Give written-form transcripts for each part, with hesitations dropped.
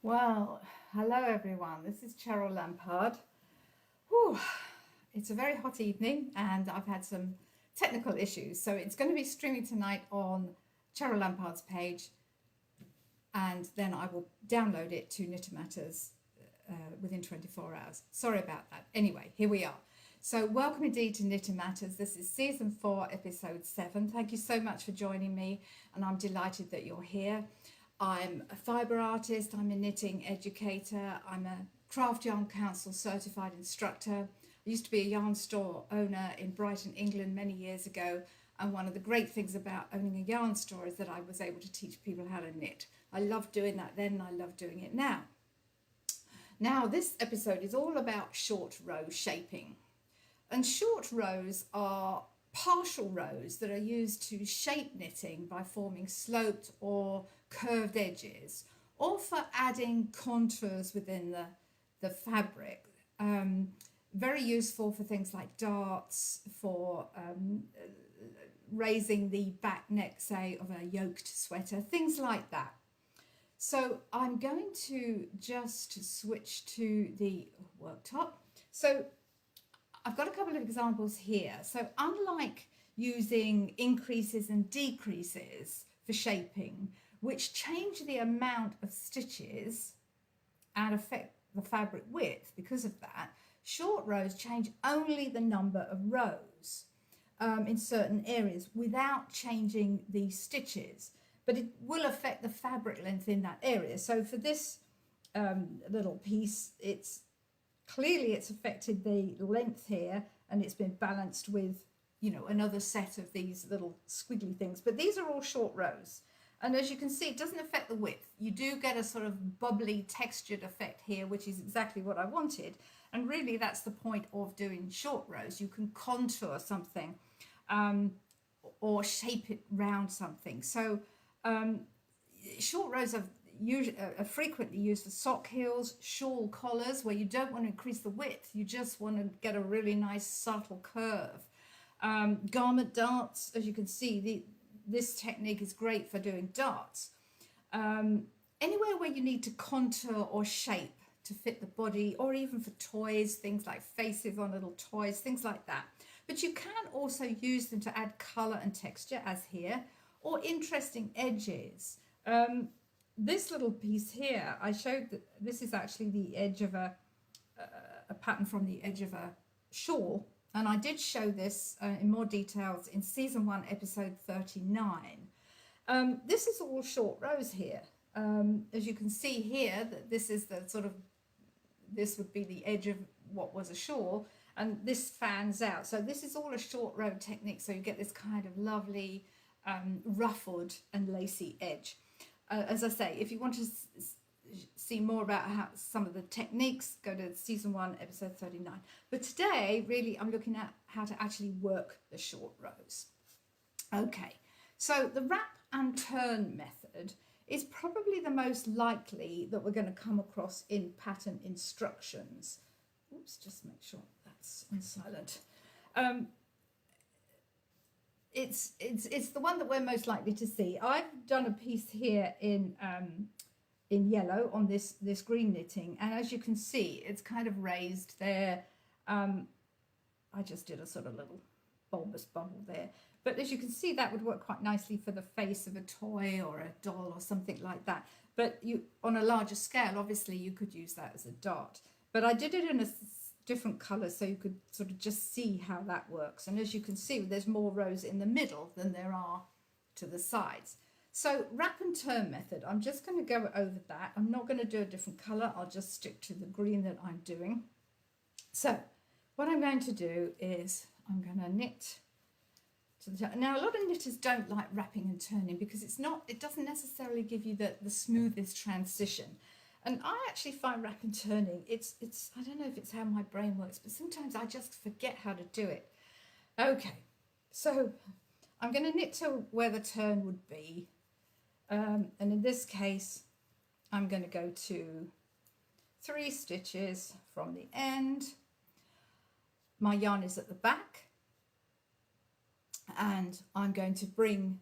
Well, hello everyone. This is Cheryl Lampard. Whew, it's a very hot evening and I've had some technical issues. So it's going to be streaming tonight on Cheryl Lampard's page and then I will download it to Knitter Matters within 24 hours. Sorry about that. Anyway, here we are. So welcome indeed to Knitter Matters. This is season 4, episode 7. Thank you so much for joining me and I'm delighted that you're here. I'm a fibre artist, I'm a knitting educator, I'm a Craft Yarn Council certified instructor. I used to be a yarn store owner in Brighton, England many years ago, and one of the great things about owning a yarn store is that I was able to teach people how to knit. I loved doing that then and I love doing it now. Now this episode is all about short row shaping. And short rows are partial rows that are used to shape knitting by forming sloped or curved edges or for adding contours within the fabric. Very useful for things like darts, for raising the back neck, say, of a yoked sweater, things like that. So I'm going to just switch to the worktop. So I've got a couple of examples here. So unlike using increases and decreases for shaping, which change the amount of stitches and affect the fabric width because of that, short rows change only the number of rows in certain areas without changing the stitches, but it will affect the fabric length in that area. So for this little piece, it's affected the length here and it's been balanced with, another set of these little squiggly things, but these are all short rows. And as you can see, it doesn't affect the width. You do get a sort of bubbly textured effect here, which is exactly what I wanted. And really that's the point of doing short rows. You can contour something or shape it round something. So short rows are frequently used for sock heels, shawl collars, where you don't want to increase the width. You just want to get a really nice subtle curve. Garment darts, as you can see, this technique is great for doing darts. Anywhere where you need to contour or shape to fit the body, or even for toys, things like faces on little toys, things like that. But you can also use them to add colour and texture, as here, or interesting edges. This little piece here, I showed that this is actually the edge of a pattern from the edge of a shawl. And I did show this in more details in season 1, episode 39. This is all short rows here. As you can see here, that this is the this would be the edge of what was a shawl, and this fans out. So this is all a short row technique. So you get this kind of lovely ruffled and lacy edge. As I say, if you want to see more about some of the techniques, go to season 1, episode 39. But today, really, I'm looking at how to actually work the short rows. Okay, so the wrap and turn method is probably the most likely that we're going to come across in pattern instructions. Oops, just make sure that's on silent. It's the one that we're most likely to see. I've done a piece here in yellow on this green knitting, and as you can see, it's kind of raised there. I just did a sort of little bulbous bubble there, but as you can see, that would work quite nicely for the face of a toy or a doll or something like that. But on a larger scale, obviously you could use that as a dart, but I did it in a different colour so you could sort of just see how that works. And as you can see, there's more rows in the middle than there are to the sides. So wrap and turn method, I'm just going to go over that. I'm not going to do a different colour, I'll just stick to the green that I'm doing. So what I'm going to do is I'm going to knit to the turn. Now a lot of knitters don't like wrapping and turning because it doesn't necessarily give you the smoothest transition. And I actually find wrap and turning, it's I don't know if it's how my brain works, but sometimes I just forget how to do it. Okay, so I'm going to knit to where the turn would be. And in this case, I'm going to go to 3 stitches from the end. My yarn is at the back. And I'm going to bring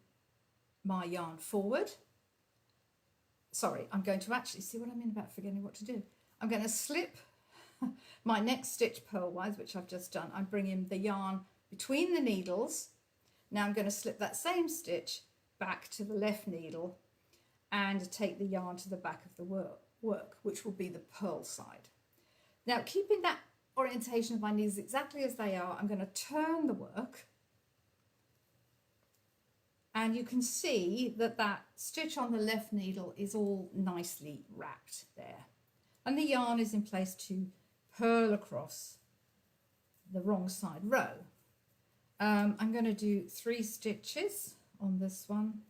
my yarn forward sorry, I'm going to actually, see what I mean about forgetting what to do. I'm going to slip my next stitch purlwise, which I've just done. I'm bringing the yarn between the needles. Now I'm going to slip that same stitch back to the left needle and take the yarn to the back of the work, which will be the purl side. Now, keeping that orientation of my needles exactly as they are, I'm going to turn the work, and you can see that that stitch on the left needle is all nicely wrapped there, and the yarn is in place to purl across the wrong side row. I'm going to do 3 stitches on this one.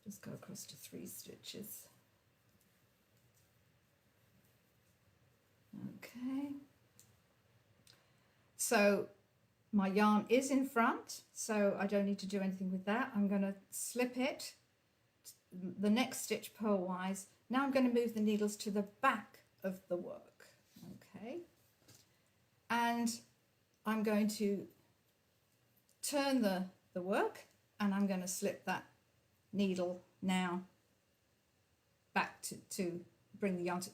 Just go across to 3 stitches. Okay. So my yarn is in front, so I don't need to do anything with that. I'm going to slip it, the next stitch purlwise. Now I'm going to move the needles to the back of the work. Okay. And I'm going to turn the work, and I'm going to slip that needle now back to bring the yarn to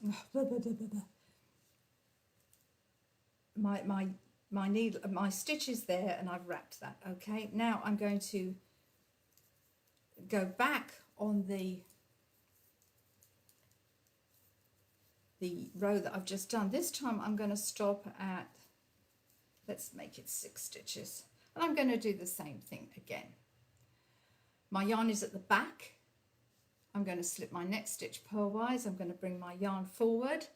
my stitch is there, and I've wrapped that. Okay, now I'm going to go back on the row that I've just done. This time I'm going to stop at, let's make it 6 stitches, and I'm going to do the same thing again. My yarn is at the back. I'm going to slip my next stitch purlwise. I'm going to bring my yarn forward.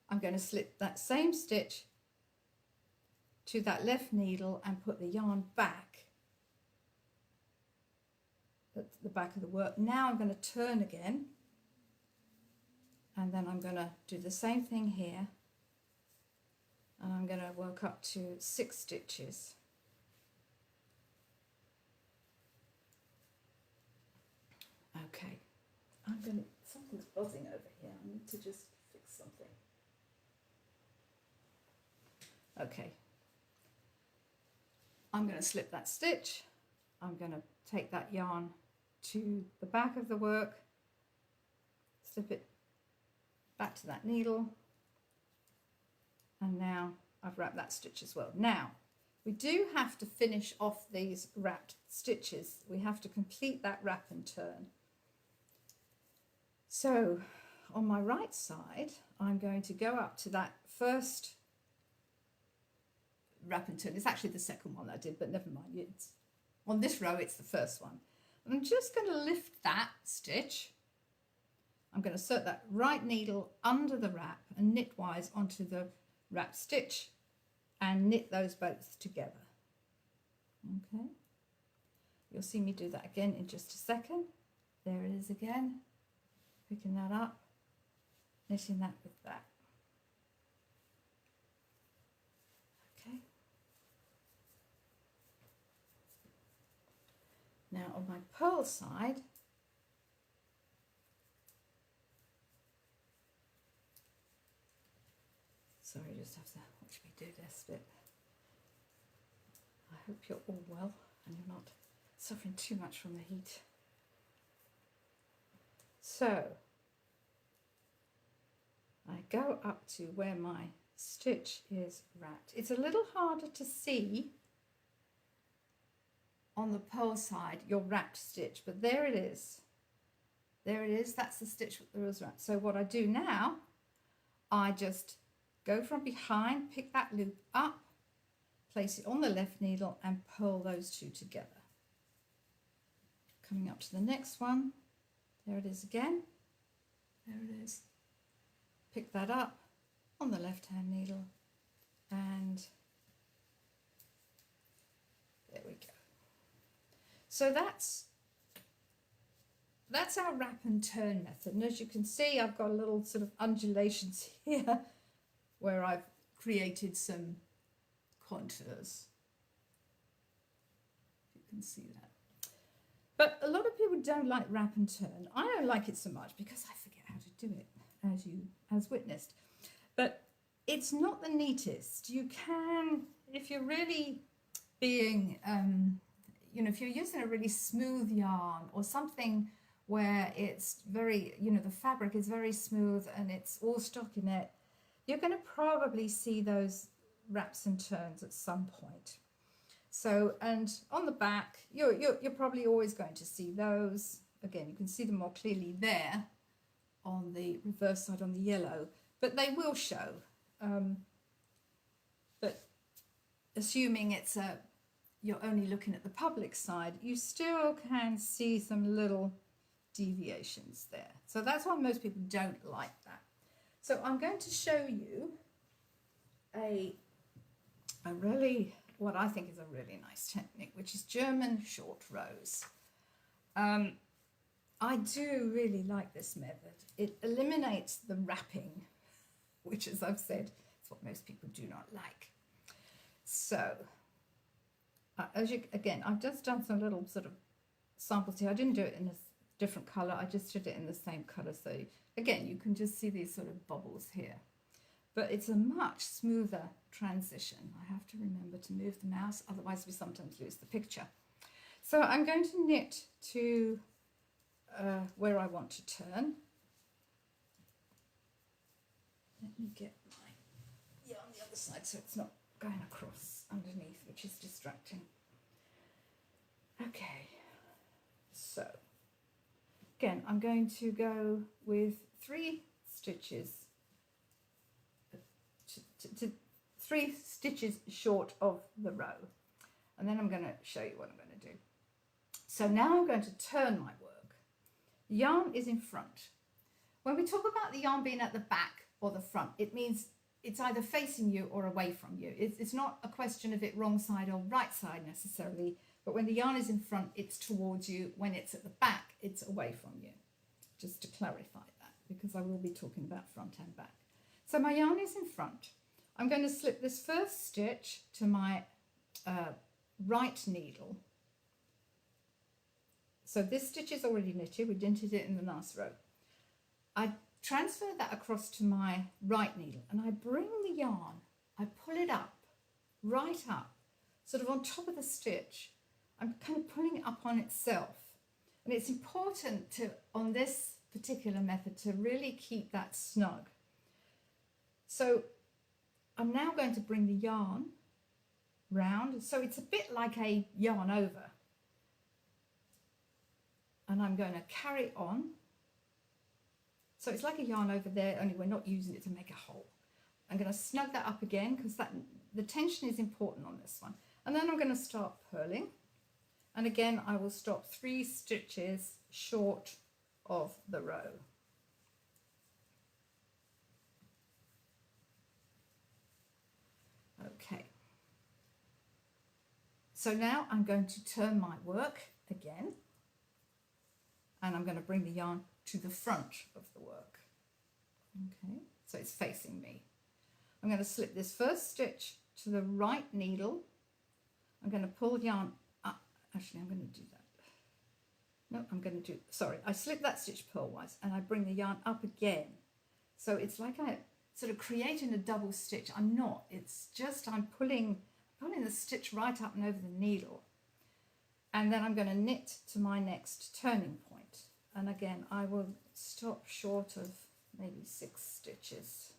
I'm going to slip that same stitch to that left needle and put the yarn back at the back of the work. Now I'm going to turn again, and then I'm going to do the same thing here, and I'm going to work up to 6 stitches. Okay, something's buzzing over here. I need to just fix something. Okay, I'm going to slip that stitch. I'm going to take that yarn to the back of the work, slip it back to that needle, and now I've wrapped that stitch as well. Now, we do have to finish off these wrapped stitches. We have to complete that wrap and turn. So on my right side, I'm going to go up to that first wrap and turn. It's actually the second one I did, but never mind. It's on this row, it's the first one. And I'm just going to lift that stitch. I'm going to insert that right needle under the wrap and knitwise onto the wrap stitch and knit those both together. Okay, you'll see me do that again in just a second. There it is again, picking that up, knitting that with that. Okay, now on my purl side, sorry, just have to watch me do this bit. I hope you're all well and you're not suffering too much from the heat. So I go up to where my stitch is wrapped. It's a little harder to see on the purl side your wrapped stitch, but there it is. There it is. That's the stitch that was wrapped. So what I do now, I just go from behind, pick that loop up, place it on the left needle and purl those two together. Coming up to the next one, there it is again, there it is. Pick that up on the left hand needle and there we go. So that's our wrap and turn method, and as you can see I've got a little sort of undulations here where I've created some contours. You can see that. But a lot of people don't like wrap and turn. I don't like it so much because I forget how to do it, as witnessed. But it's not the neatest. You can, if you're really being, you know, if you're using a really smooth yarn or something where it's very, you know, the fabric is very smooth and it's all stockinette, you're going to probably see those wraps and turns at some point. So, and on the back, you're probably always going to see those. Again, you can see them more clearly there on the reverse side on the yellow, but they will show. But assuming it's you're only looking at the public side, you still can see some little deviations there. So that's why most people don't like that. So I'm going to show you a really, what I think is a really nice technique, which is German short rows. I do really like this method. It eliminates the wrapping, which, as I've said, is what most people do not like. So, again, I've just done some little sort of samples here. I didn't do it in a different colour. I just did it in the same colour. So, again, you can just see these sort of bubbles here. But it's a much smoother transition. I have to remember to move the mouse, otherwise we sometimes lose the picture. So I'm going to knit to where I want to turn. Let me get my yarn on the other side so it's not going across underneath, which is distracting. Okay, so again, I'm going to go with 3 stitches, 3 stitches short of the row, and then I'm going to show you what I'm going to do. So now I'm going to turn my work. Yarn is in front. When we talk about the yarn being at the back or the front, it means it's either facing you or away from you. It's not a question of it wrong side or right side necessarily, but when the yarn is in front, it's towards you. When it's at the back, it's away from you. Just to clarify that, because I will be talking about front and back. So my yarn is in front. I'm going to slip this first stitch to my right needle. So this stitch is already knitted, we knitted it in the last row. I transfer that across to my right needle and I bring the yarn, I pull it up, right up, sort of on top of the stitch. I'm kind of pulling it up on itself. And it's important to, on this particular method, to really keep that snug. So I'm now going to bring the yarn round, so it's a bit like a yarn over. And I'm going to carry on. So it's like a yarn over there, only we're not using it to make a hole. I'm going to snug that up again because the tension is important on this one. And then I'm going to start purling. And again, I will stop 3 stitches short of the row. Okay. So now I'm going to turn my work again. And I'm going to bring the yarn to the front of the work. Okay, so it's facing me. I'm going to slip this first stitch to the right needle. I'm going to pull yarn up. Actually, I'm going to do that. No, I'm going to do, sorry, I slip that stitch purlwise and I bring the yarn up again. So it's like I sort of creating a double stitch. I'm not, it's just I'm pulling the stitch right up and over the needle. And then I'm going to knit to my next turning point. And again, I will stop short of maybe 6 stitches.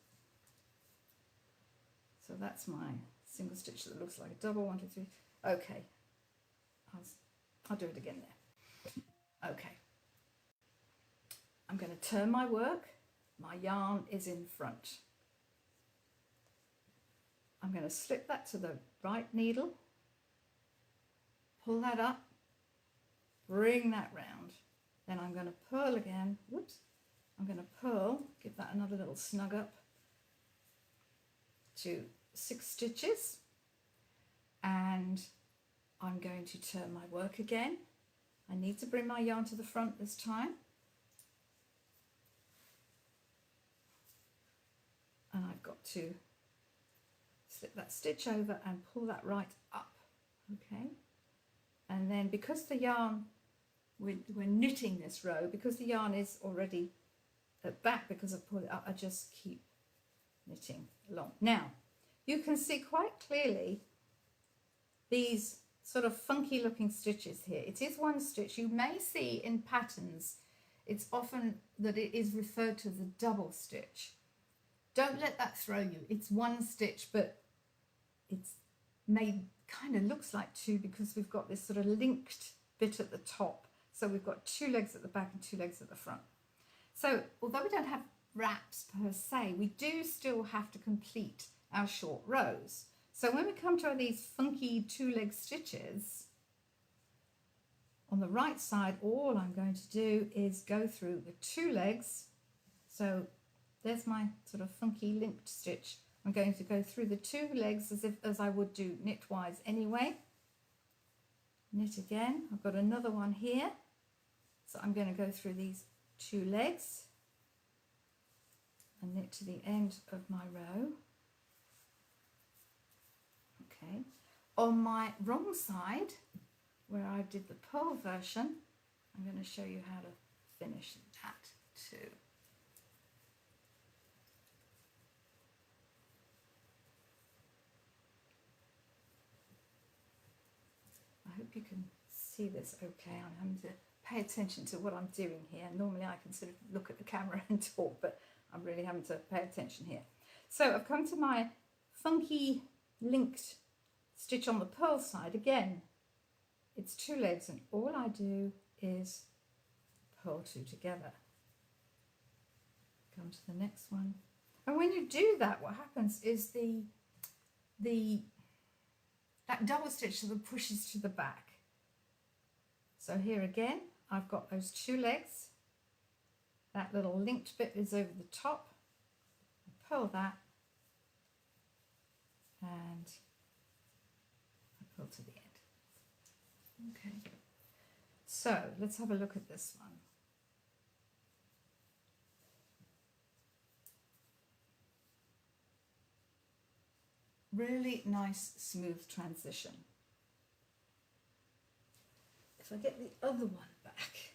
So that's my single stitch that looks like a double, 1, 2, 3. Okay, I'll do it again there. Okay, I'm going to turn my work. My yarn is in front. I'm going to slip that to the right needle, pull that up, bring that round. Then I'm going to purl again. Whoops. I'm going to purl, give that another little snug up to 6 stitches. And I'm going to turn my work again. I need to bring my yarn to the front this time. And I've got to slip that stitch over and pull that right up. Okay. And then because the yarn, we're knitting this row, because the yarn is already at back because I've pulled it up, I just keep knitting along. Now, you can see quite clearly these sort of funky looking stitches here. It is one stitch. You may see in patterns, it's often that it is referred to as a double stitch. Don't let that throw you. It's one stitch, but it's made, kind of looks like two because we've got this sort of linked bit at the top. So we've got two legs at the back and two legs at the front. So although we don't have wraps per se, we do still have to complete our short rows. So when we come to these funky two-leg stitches, on the right side, all I'm going to do is go through the two legs. So there's my sort of funky linked stitch. I'm going to go through the two legs as I would do knitwise anyway. Knit again. I've got another one here. So I'm going to go through these two legs and knit to the end of my row. Okay. On my wrong side, where I did the purl version, I'm going to show you how to finish that too. I hope you can see this okay. I'm having to pay attention to what I'm doing here. Normally I can sort of look at the camera and talk, but I'm really having to pay attention here. So I've come to my funky linked stitch on the purl side. Again, it's two legs and all I do is purl two together. Come to the next one. And when you do that, what happens is that double stitch sort of pushes to the back. So here again, I've got those two legs. That little linked bit is over the top. I purl that and I purl to the end. Okay, so let's have a look at this one. Really nice smooth transition. If I get the other one back,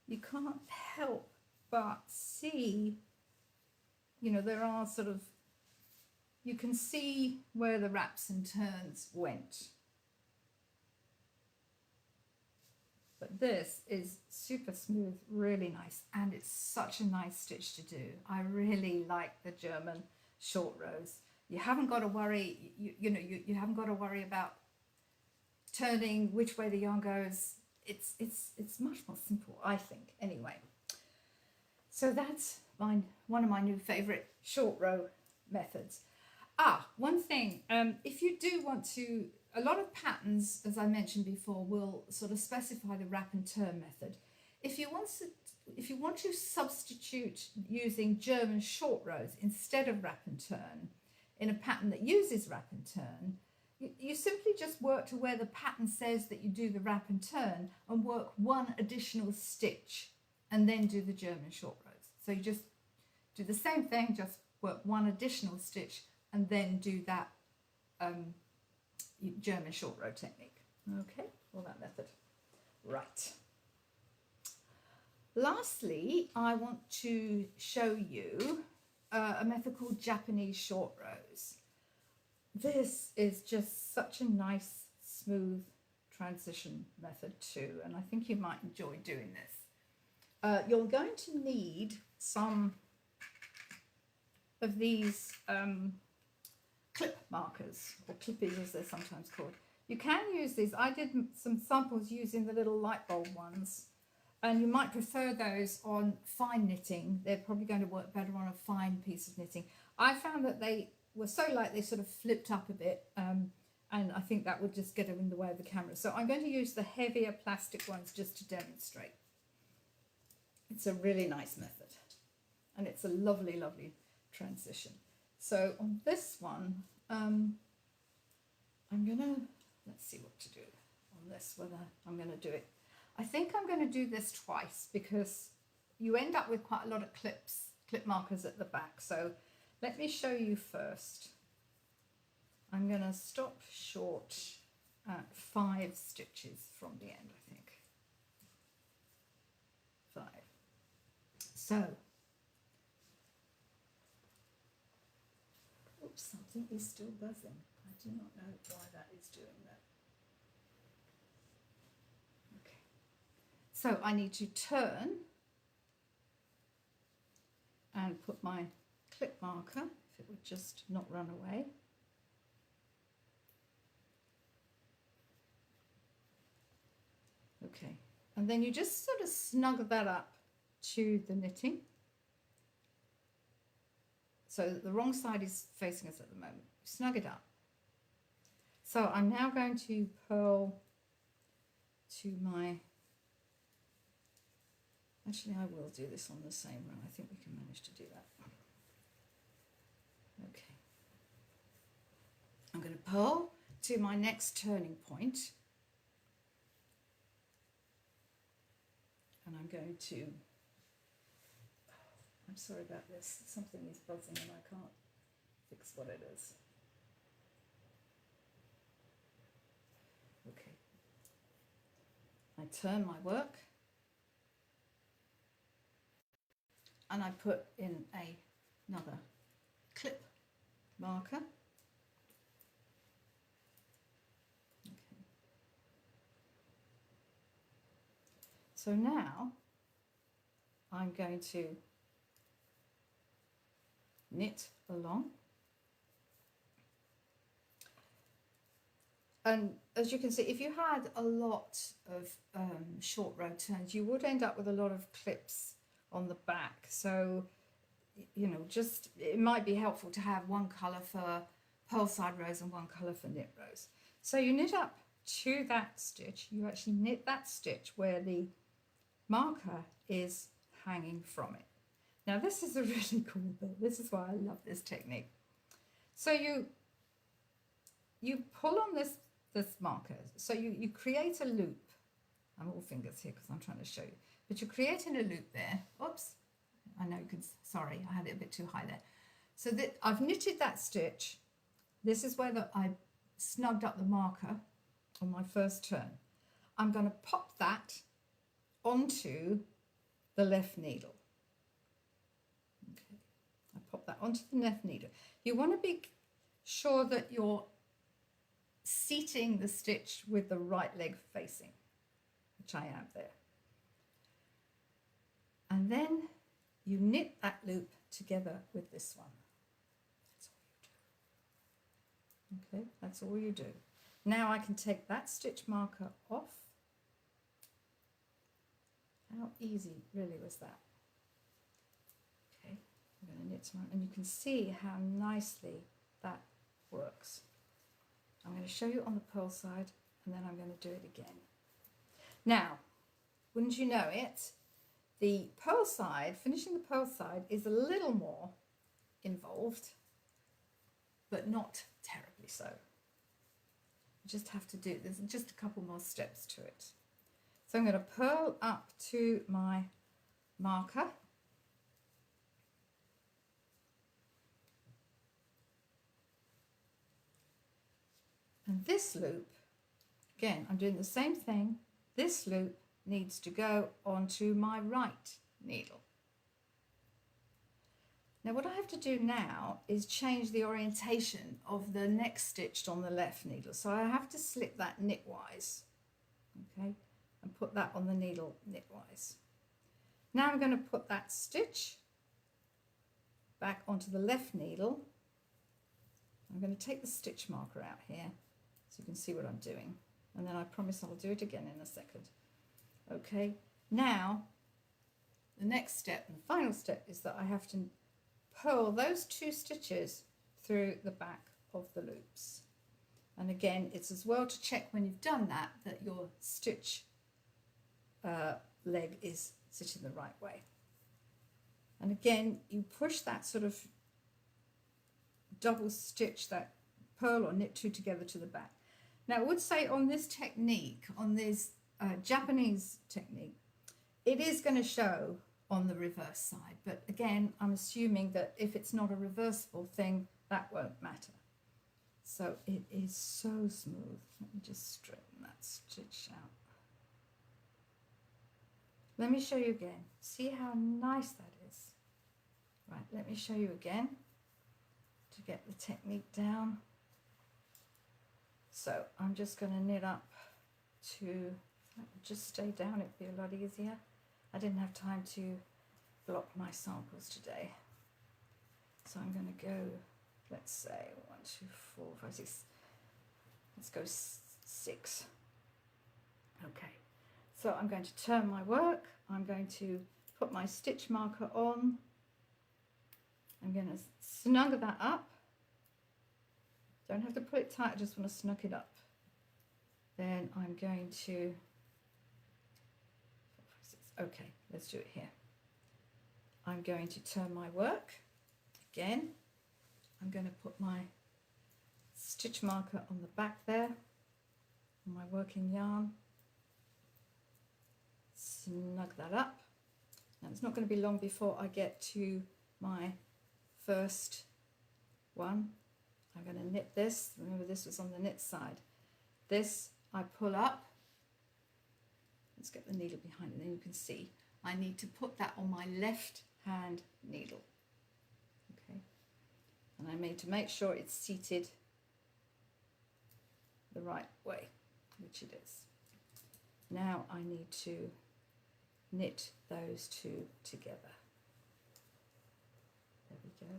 you can't help but see, you know, there are sort of, you can see where the wraps and turns went. But this is super smooth, really nice, and it's such a nice stitch to do. I really like the German short rows. You haven't got to worry, you haven't got to worry about turning which way the yarn goes. It's much more simple, I think, anyway. So that's one of my new favourite short row methods. One thing, if you do want to, a lot of patterns, as I mentioned before, will sort of specify the wrap and turn method. If you want to substitute using German short rows instead of wrap and turn in a pattern that uses wrap and turn, you simply just work to where the pattern says that you do the wrap and turn and work one additional stitch and then do the German short rows. So you just do the same thing, just work one additional stitch and then do that German short row technique. Okay, or that method. Right. Lastly, I want to show you a method called Japanese short rows. This is just such a nice, smooth transition method too, and I think you might enjoy doing this. You're going to need some of these clip markers, or clippies as they're sometimes called. You can use these. I did some samples using the little light bulb ones, and you might prefer those on fine knitting. They're probably going to work better on a fine piece of knitting. I found that they were so light they sort of flipped up a bit, and I think that would just get in the way of the camera. So I'm going to use the heavier plastic ones just to demonstrate. It's a really nice method, and it's a lovely, lovely transition. So on this one, I'm gonna, let's see what to do on this, whether I'm gonna do it. I think I'm gonna do this twice because you end up with quite a lot of clip markers at the back. So let me show you first. I'm gonna stop short at 5 stitches from the end, I think. 5. So, oops, I'll think he's still buzzing. I do not know why that is doing that. Okay. So I need to turn and put my clip marker, if it would just not run away. Okay, and then you just sort of snuggle that up to the knitting. So the wrong side is facing us at the moment. Snug it up. So I'm now going to purl to my, actually I will do this on the same row. I think we can manage to do that. Okay. I'm going to purl to my next turning point. And I'm going to, I'm sorry about this, something is buzzing and I can't fix what it is. Okay. I turn my work and I put in another clip marker. Okay. So now I'm going to knit along. And as you can see, if you had a lot of short row turns, you would end up with a lot of clips on the back. So, you know, just it might be helpful to have one colour for purl side rows and one colour for knit rows. So you knit up to that stitch. You actually knit that stitch where the marker is hanging from it. Now this is a really cool bit. This is why I love this technique. So you pull on this marker. So you create a loop. I'm all fingers here because I'm trying to show you. But you're creating a loop there. Oops. I know you can, sorry, I had it a bit too high there. So that I've knitted that stitch. This is where I snugged up the marker on my first turn. I'm going to pop that onto the left needle. Okay. I pop that onto the left needle. You want to be sure that you're seating the stitch with the right leg facing, which I am there. And then you knit that loop together with this one. That's all you do. Okay, that's all you do. Now I can take that stitch marker off. How easy really was that? Okay, I'm going to knit some, and you can see how nicely that works. I'm going to show you on the purl side, and then I'm going to do it again. Now, wouldn't you know it, the purl side, finishing the purl side is a little more involved, but not terribly so. You just have to do, there's just a couple more steps to it. So I'm going to purl up to my marker. And this loop, again, I'm doing the same thing. This loop needs to go onto my right needle. Now what I have to do now is change the orientation of the next stitch on the left needle. So I have to slip that knitwise, okay, and put that on the needle knitwise. Now I'm going to put that stitch back onto the left needle. I'm going to take the stitch marker out here so you can see what I'm doing, and then I promise I'll do it again in a second. Okay, now the next step and the final step is that I have to purl those two stitches through the back of the loops. And again, it's as well to check when you've done that that your stitch leg is sitting the right way. And again, you push that sort of double stitch, that purl or knit two together to the back. Now I would say on this technique, on this Japanese technique, it is going to show on the reverse side, but again I'm assuming that if it's not a reversible thing, that won't matter. So it is so smooth. Let me just straighten that stitch out. Let me show you again. See how nice that is? Right, let me show you again to to get the technique down. So I'm just going to knit up to, just stay down, it'd be a lot easier. I didn't have time to block my samples today. So I'm going to go, let's say 1, 2, 4, 5, 6, let's go 6. Okay, so I'm going to turn my work. I'm going to put my stitch marker on. I'm going to snug that up. Don't have to put it tight, I just want to snug it up. Then I'm going to, okay, let's do it here. I'm going to turn my work. Again, I'm going to put my stitch marker on the back there, on my working yarn. Snug that up. Now it's not going to be long before I get to my first one. I'm going to knit this. Remember, this was on the knit side. This I pull up. Let's get the needle behind it, then you can see. I need to put that on my left hand needle. Okay, and I need to make sure it's seated the right way, which it is. Now I need to knit those two together. There we go.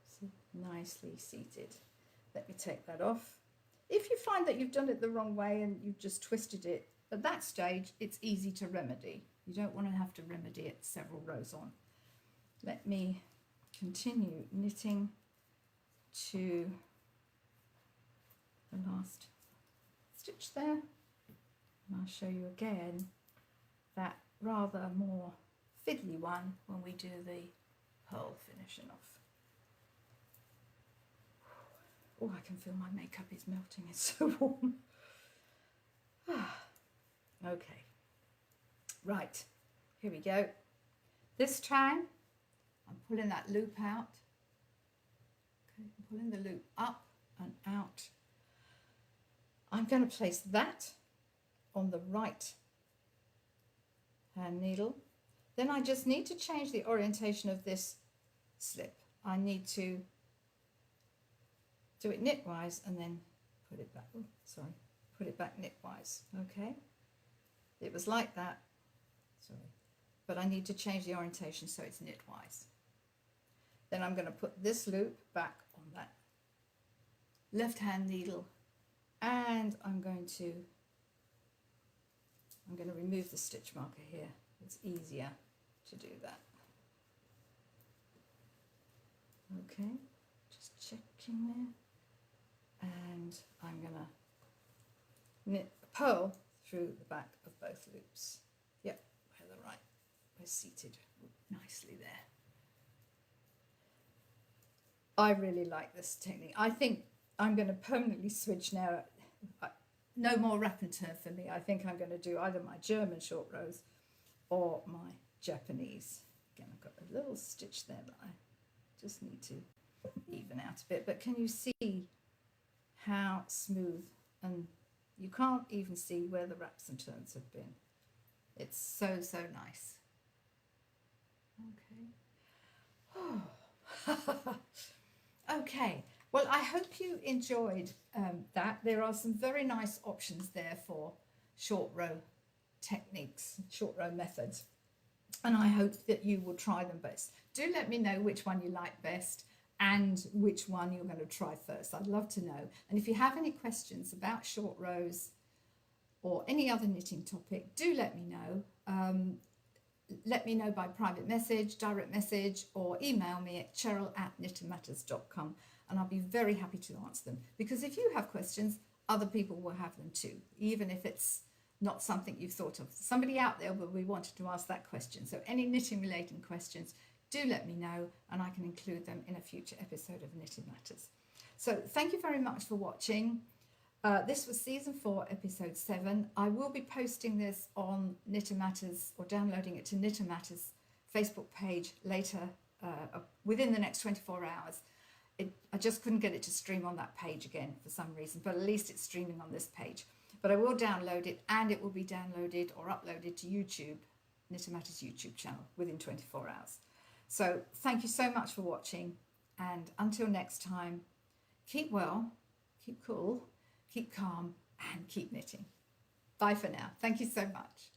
See, nicely seated. Let me take that off. If you find that you've done it the wrong way and you've just twisted it, at that stage it's easy to remedy. You don't want to have to remedy it several rows on. Let me continue knitting to the last stitch there, and I'll show you again that rather more fiddly one when we do the pearl finishing off. Oh, I can feel my makeup is melting, it's so warm. Okay, right, here we go. This time I'm pulling that loop out. Okay, I'm pulling the loop up and out. I'm going to place that on the right hand needle. Then I just need to change the orientation of this slip. I need to do it knitwise and then put it back. Oh, sorry, put it back knitwise. Okay, it was like that. Sorry, but I need to change the orientation so it's knitwise. Then I'm going to put this loop back on that left hand needle, and I'm going to remove the stitch marker here. It's easier to do that. Okay, just checking there. And I'm going to knit a pearl through the back of both loops. Yep, we're seated nicely there. I really like this technique. I think I'm going to permanently switch now. No more repertoire for me. I think I'm going to do either my German short rows or my Japanese. Again, I've got a little stitch there that I just need to even out a bit. But can you see how smooth, and you can't even see where the wraps and turns have been. It's so, so nice. Okay. Okay, well, I hope you enjoyed that. There are some very nice options there for short row techniques, short row methods, and I hope that you will try them best. Do let me know which one you like best and which one you're going to try first. I'd love to know. And if you have any questions about short rows or any other knitting topic, do let me know. Let me know by private message, direct message, or email me at cheryl@knitandmatters.com, and I'll be very happy to answer them. Because if you have questions, other people will have them too, even if it's not something you've thought of. Somebody out there will be wanting to ask that question. So any knitting related questions, do let me know, and I can include them in a future episode of Knitting Matters. So thank you very much for watching. This was season 4, episode 7. I will be posting this on Knitting Matters, or downloading it to Knitting Matters Facebook page later, within the next 24 hours. I just couldn't get it to stream on that page again for some reason, but at least it's streaming on this page. But I will download it, and it will be downloaded or uploaded to YouTube, Knitting Matters YouTube channel, within 24 hours. So thank you so much for watching, And until next time, keep well, keep cool, keep calm, and keep knitting. Bye for now. Thank you so much.